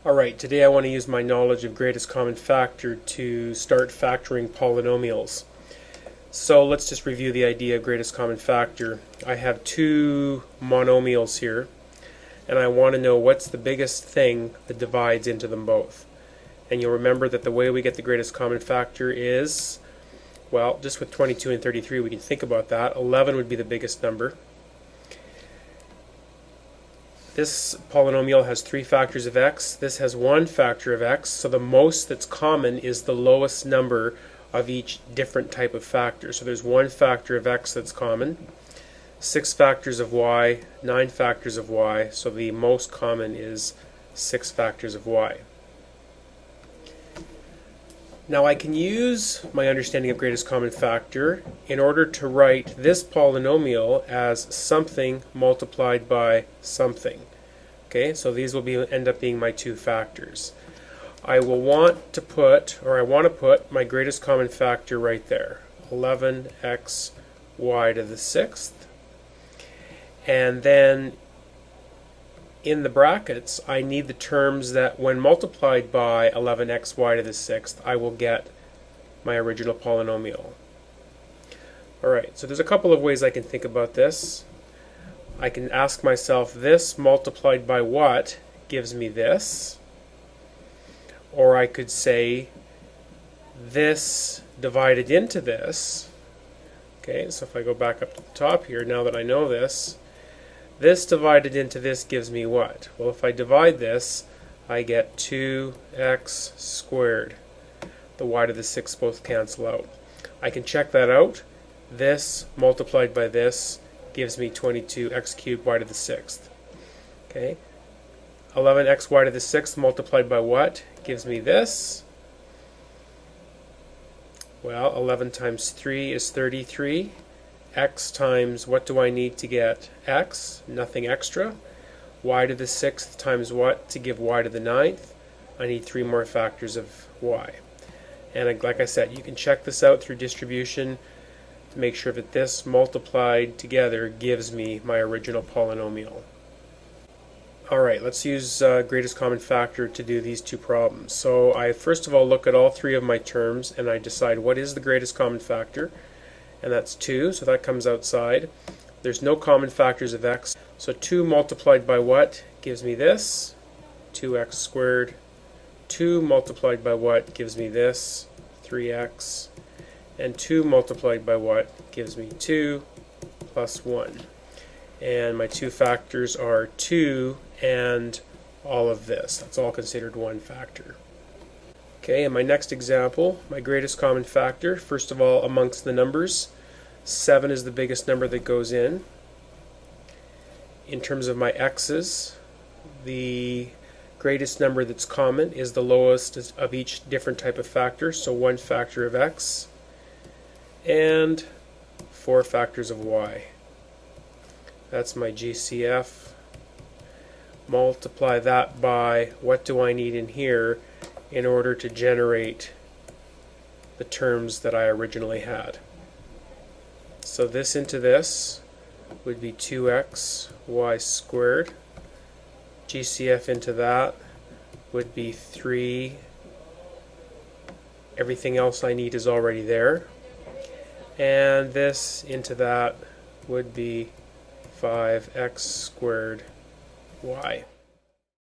Alright, today I want to use my knowledge of greatest common factor to start factoring polynomials. So let's just review the idea of greatest common factor. I have two monomials here, and I want to know what's the biggest thing that divides into them both. And you'll remember that the way we get the greatest common factor is, well, just with 22 and 33 we can think about that. 11 would be the biggest number. This polynomial has three factors of x. This has one factor of x, so the most that's common is the lowest number of each different type of factor. So there's one factor of x that's common, 6 factors of y, 9 factors of y, so the most common is 6 factors of y. Now I can use my understanding of greatest common factor in order to write this polynomial as something multiplied by something. Okay, so these will end up being my two factors. I want to put my greatest common factor right there, 11x y to the sixth. And then in the brackets, I need the terms that when multiplied by 11x y to the sixth, I will get my original polynomial. Alright, so there's a couple of ways I can think about this. I can ask myself, this multiplied by what gives me this? Or I could say, this divided into this. Okay, so if I go back up to the top here, now that I know this, this divided into this gives me what? Well, if I divide this, I get 2x squared. The y to the sixth both cancel out. I can check that out. This multiplied by this gives me 22x cubed y to the sixth. Okay, 11x y to the sixth multiplied by what gives me this? Well, 11 times 3 is 33. X times, what do I need to get x? Nothing extra. Y to the sixth times what to give y to the ninth? I need 3 more factors of y. And like I said, you can check this out through distribution to make sure that this multiplied together gives me my original polynomial. Alright, let's use greatest common factor to do these two problems. So I first of all look at all three of my terms and I decide what is the greatest common factor. And that's 2, so that comes outside. There's no common factors of x, so 2 multiplied by what gives me this? 2x squared. 2 multiplied by what gives me this? 3x. And 2 multiplied by what gives me 2 plus 1. And my two factors are 2 and all of this. That's all considered one factor. Okay, in my next example, my greatest common factor, first of all, amongst the numbers, 7 is the biggest number that goes in. In terms of my x's, the greatest number that's common is the lowest of each different type of factor, so 1 factor of x, and 4 factors of y. That's my GCF. Multiply that by what do I need in here in order to generate the terms that I originally had. So this into this would be 2x y squared. GCF into that would be 3. Everything else I need is already there. And this into that would be 5x squared y.